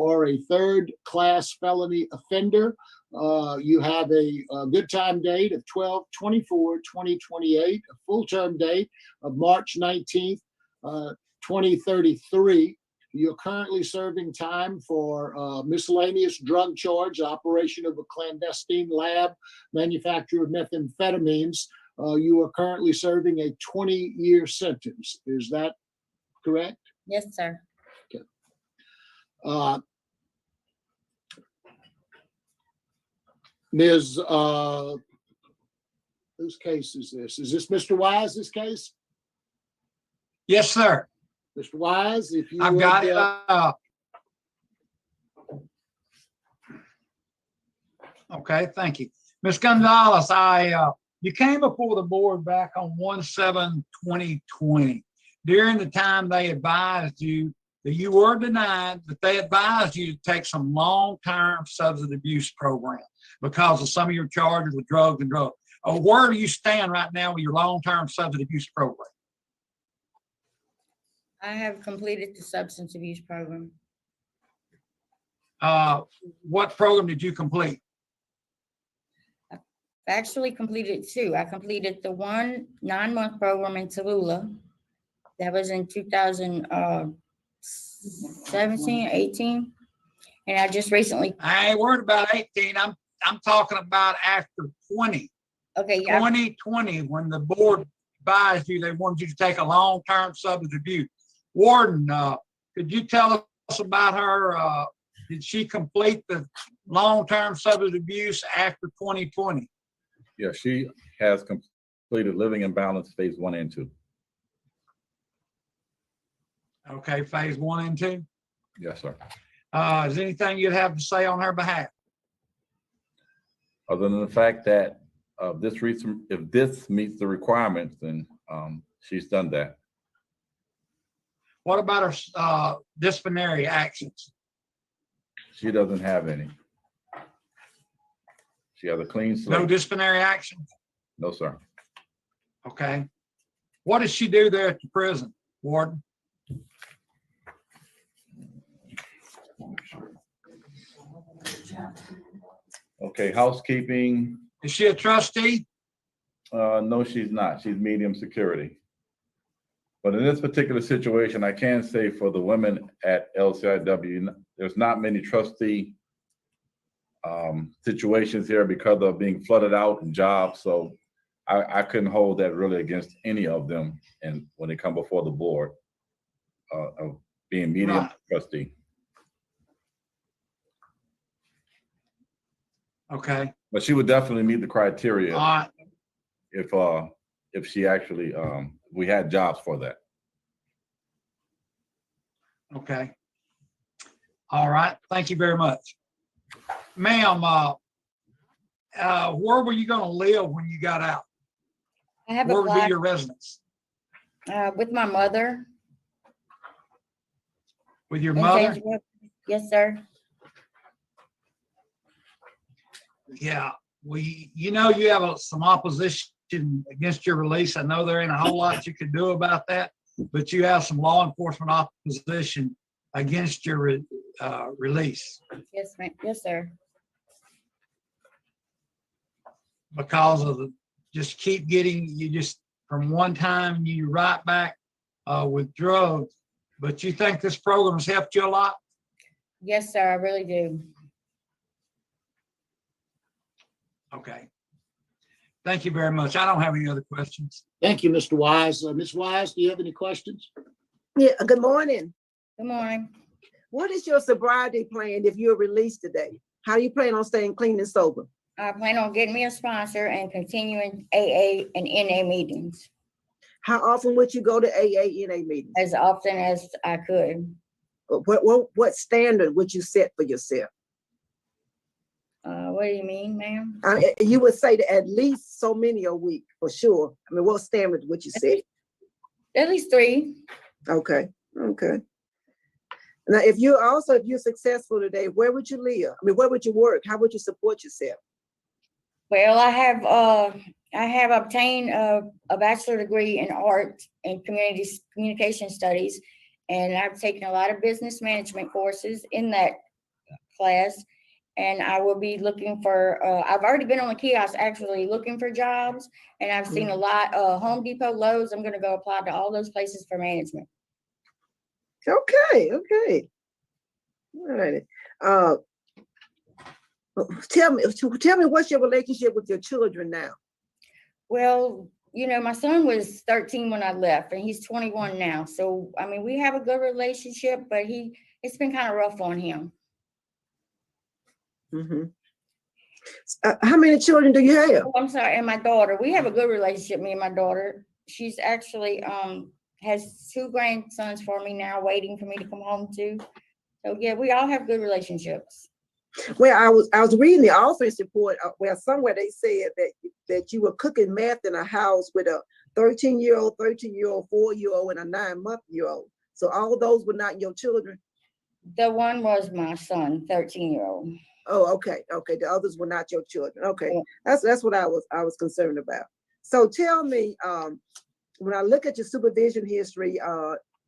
are a third-class felony offender. You have a good time date of 12/24/2028, a full term date of March 19th, 2033. You're currently serving time for miscellaneous drug charge, operation of a clandestine lab, manufacture of methamphetamines. You are currently serving a 20-year sentence. Is that correct? Yes, sir. Okay. Ms. Whose case is this? Is this Mr. Wise's case? Yes, sir. Mr. Wise, if you I've got it. Okay, thank you. Ms. Gonzalez, you came before the board back on 1/7/2020. During the time they advised you that you were denied, but they advised you to take some long-term substance abuse program because of some of your charges with drugs and drugs. Where do you stand right now with your long-term substance abuse program? I have completed the substance abuse program. What program did you complete? I actually completed two. I completed the 1 9-month program in Tallulah. That was in 2017, 18. And I just recently. I ain't worried about 18. I'm talking about after 20. Okay, yeah. 2020, when the board advised you they wanted you to take a long-term substance abuse. Warden, could you tell us about her? Did she complete the long-term substance abuse after 2020? Yeah, she has completed Living in Balance phase 1 and 2. Okay, phase 1 and 2. Yes, sir. Is there anything you'd have to say on her behalf? Other than the fact that if this meets the requirements, then she's done that. What about her disciplinary actions? She doesn't have any. She has a clean slate. No disciplinary actions? No, sir. Okay. What does she do there at the prison, Warden? Okay, housekeeping. Is she a trustee? No, she's not. She's medium security. But in this particular situation, I can say for the women at LCIW, there's not many trustee situations here because of being flooded out in jobs. So I couldn't hold that really against any of them. And when they come before the board of being medium trustee. Okay. But she would definitely meet the criteria if she actually we had jobs for that. Okay. All right. Thank you very much. Ma'am, where were you going to live when you got out? I have Where would be applied your residence? with my mother. With your in mother? Tangipahoa. Yes, sir. Yeah. You know, you have some opposition against your release. I know there ain't a whole lot you can do about that, but you have some law enforcement opposition against your release. Yes, ma'am. Yes, sir. Because of just keep getting, you just from one time you right back with drugs. But you think this program has helped you a lot? Yes, sir. I really do. Okay. Thank you very much. I don't have any other questions. Thank you, Mr. Wise. Ms. Wise, do you have any questions? Yeah, good morning. Good morning. What is your sobriety plan if you're released today? How do you plan on staying clean and sober? I plan on getting me a sponsor and continuing AA and NA meetings How often would you go to AA, NA meetings? as often as I could. What standard would you set for yourself? What do you mean, ma'am? You would say that at least so many a week, for sure. I mean, what standard would you set? At least 3. Okay, okay. Now, if you're successful today, where would you live? I mean, where would you work? How would you support yourself? Well, I have obtained a bachelor degree in art and communication studies, and I've taken a lot of business management courses in that class. And I will be looking for, I've already been on the kiosk actually looking for jobs, and I've seen a lot, Home Depot, Lowe's. I'm gonna go apply to all those places for management. Okay, okay. All right. Tell me what's your relationship with your children now? Well, you know, my son was 13 when I left, and he's 21 now. So, I mean, we have a good relationship, but it's been kind of rough on him. Mhm. How many children do you have? Oh, I'm sorry, and my daughter, we have a good relationship, me and my daughter. She's actually has 2 grandsons for me now, waiting for me to come home to. So yeah, we all have good relationships. Well, I was reading the offense report where somewhere they said that you were cooking meth in a house with a 13-year-old, 13-year-old, 4-year-old, and a 9-month-old. So all those were not your children? The one was my son, 13-year-old. Oh, okay, okay. The others were not your children. Okay, Yeah. that's what I was concerned about. So tell me, when I look at your supervision history,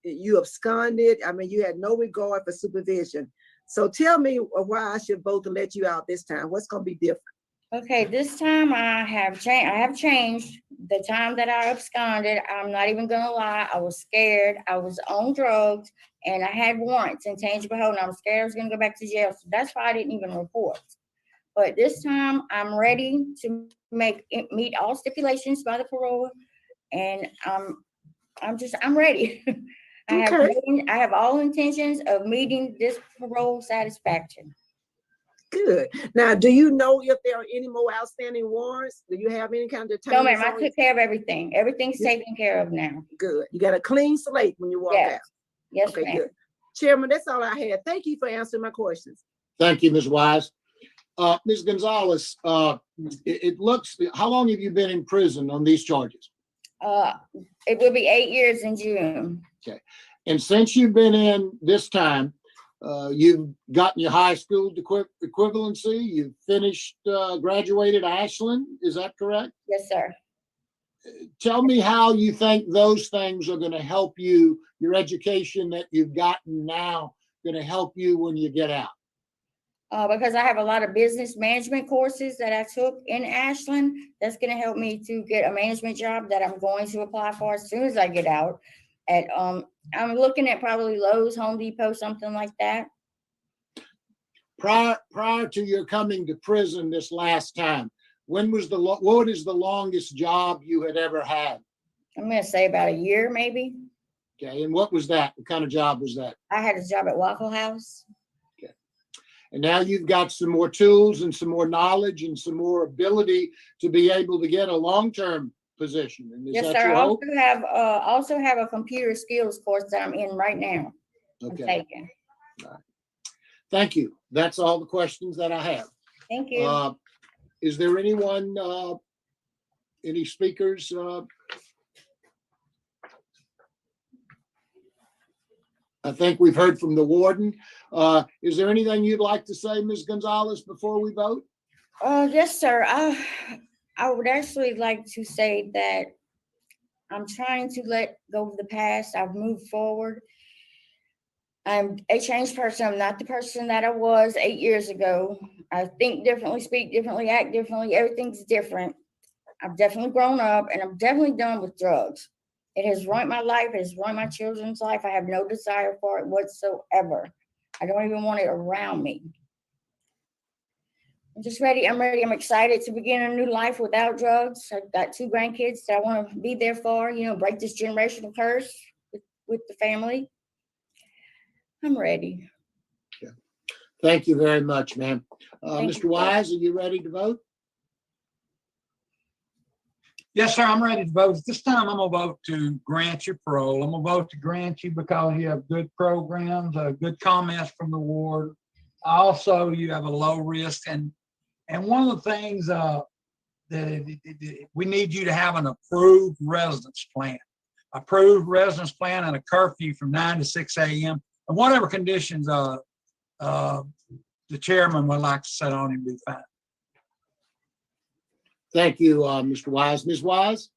you absconded. I mean, you had no regard for supervision. So tell me why I should vote to let you out this time. What's going to be different? Okay, this time I have changed the time that I absconded. I'm not even gonna lie. I was scared. I was on drugs and I had warrants and tangible hold, and I was scared I was gonna go back to jail. So that's why I didn't even report. But this time I'm ready to meet all stipulations by the parole, and I'm ready. I have all intentions of meeting this parole satisfaction. Good. Now, do you know if there are any more outstanding warrants? Do you have any kind of No, detainees ma'am, I on took care of everything. Everything's taken care of now. Good. You got a clean slate when you walk Yes. out. Yes, Okay, ma'am. good. Chairman, that's all I had. Thank you for answering my questions. Thank you, Ms. Wise. Ms. Gonzalez, it looks, how long have you been in prison on these charges? It will be 8 years in June. Okay. And since you've been in this time, you've gotten your high school equivalency, you've finished, graduated Ashland, is that correct? Yes, sir. Tell me how you think those things are going to help you, your education that you've gotten now, going to help you when you get out. Because I have a lot of business management courses that I took in Ashland. That's going to help me to get a management job that I'm going to apply for as soon as I get out. I'm looking at probably Lowe's, Home Depot, something like that. Prior to your coming to prison this last time, what is the longest job you had ever had? I'm going to say about a year, maybe. Okay, and what was that? What kind of job was that? I had a job at Waffle House. Okay, and now you've got some more tools and some more knowledge and some more ability to be able to get a long-term position. And is Yes, that sir. your I hope? also have a computer skills course that I'm in right now. Okay. I'm taking. Thank you. That's all the questions that I have. Thank you. Is there anyone, any speakers? I think we've heard from the warden. Is there anything you'd like to say, Ms. Gonzalez, before we vote? Yes, sir. I would actually like to say that I'm trying to let go of the past. I've moved forward. I'm a changed person. I'm not the person that I was 8 years ago. I think differently, speak differently, act differently. Everything's different. I've definitely grown up, and I'm definitely done with drugs. It has ruined my life. It has ruined my children's life. I have no desire for it whatsoever. I don't even want it around me. I'm just ready. I'm ready. I'm excited to begin a new life without drugs. I've got 2 grandkids that I want to be there for, break this generational curse with the family. I'm ready. Yeah. Thank you very much, ma'am. Thank Mr. you, Wise, are you ready to vote? Yes, sir, I'm ready to vote. This time I'm gonna vote to grant you parole. I'm gonna vote to grant you because you have good programs, good comments from the ward. Also, you have a low risk, and one of the things that we need you to have an approved residence plan, and a curfew from 9 to 6 a.m. and whatever conditions the chairman would like to set on him, be fine. Thank you, Mr. Wise. Ms. Wise?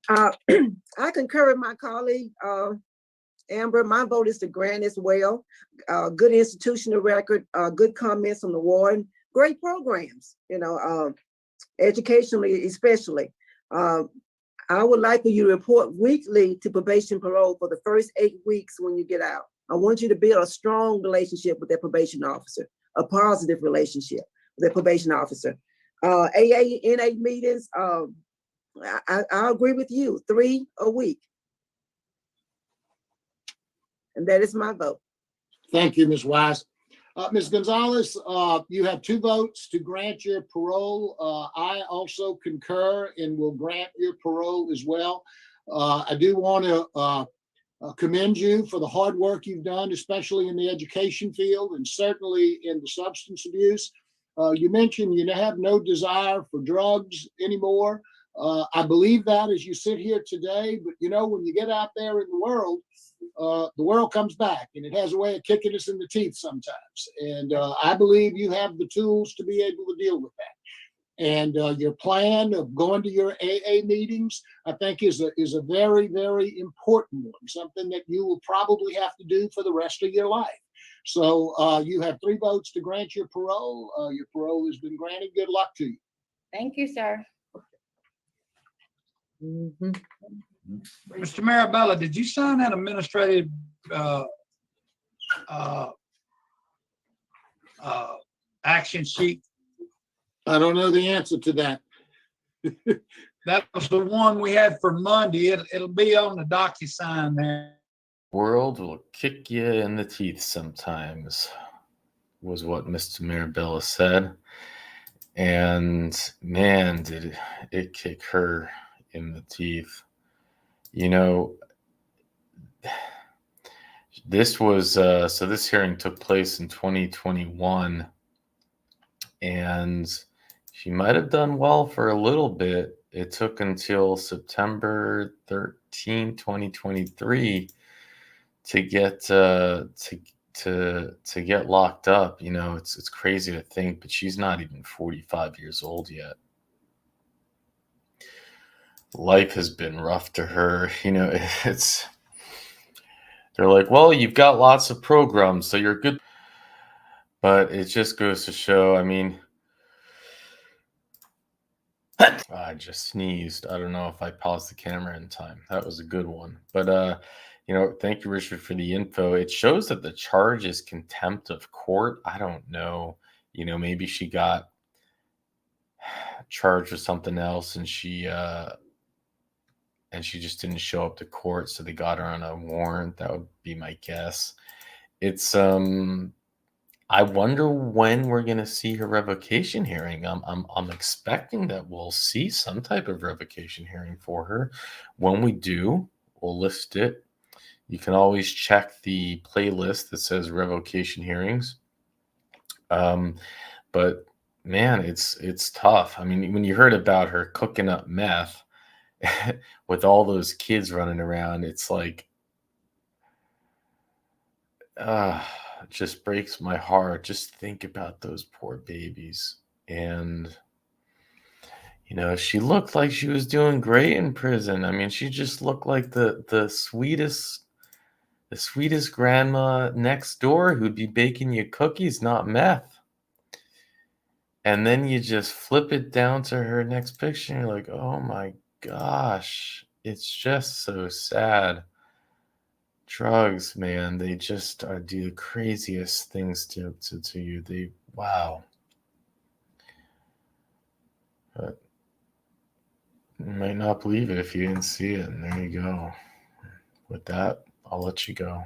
I concur with my colleague. Amber, my vote is to grant as well. Good institutional record, good comments on the warden, great programs, educationally especially. I would like for you to report weekly to probation parole for the first 8 weeks when you get out. I want you to build a strong relationship with that probation officer, a positive relationship with that probation officer. AA, NA meetings, I agree with you, 3 a week. And that is my vote. Thank you, Ms. Wise. Ms. Gonzalez, you have 2 votes to grant your parole. I also concur and will grant your parole as well. I do want to commend you for the hard work you've done, especially in the education field and certainly in the substance abuse. You mentioned you have no desire for drugs anymore. I believe that as you sit here today, but when you get out there in the world comes back and it has a way of kicking us in the teeth sometimes. And I believe you have the tools to be able to deal with that. And your plan of going to your AA meetings, I think is a very, very important one, something that you will probably have to do for the rest of your life. So you have 3 votes to grant your parole. Your parole has been granted. Good luck to you. Thank you, sir. Mr. Marabella, did you sign that administrative action sheet? I don't know the answer to that. That was the one we had for Monday. It'll be on the DocuSign there. World will kick you in the teeth sometimes, was what Mr. Marabella said. And man, did it kick her in the teeth. This was, so this hearing took place in 2021, and she might have done well for a little bit. It took until September 13, 2023 to get to get locked up. It's crazy to think, but she's not even 45 years old yet. Life has been rough to her. They're like, well, you've got lots of programs, so you're good. But it just goes to show, I just sneezed. I don't know if I paused the camera in time. That was a good one. But, thank you, Richard, for the info. It shows that the charge is contempt of court. I don't know. Maybe she got charged with something else and she just didn't show up to court, so they got her on a warrant. That would be my guess. It's I wonder when we're gonna see her revocation hearing. I'm expecting that we'll see some type of revocation hearing for her. When we do, we'll list it. You can always check the playlist that says revocation hearings. But man, it's tough. When you heard about her cooking up meth with all those kids running around, it's like, it just breaks my heart. Just think about those poor babies. And, she looked like she was doing great in prison. She just looked like the sweetest grandma next door who'd be baking you cookies, not meth. And then you just flip it down to her next picture and you're like, oh my gosh, it's just so sad. Drugs, man, they just do the craziest things to you. Wow. But you might not believe it if you didn't see it, and there you go. With that, I'll let you go.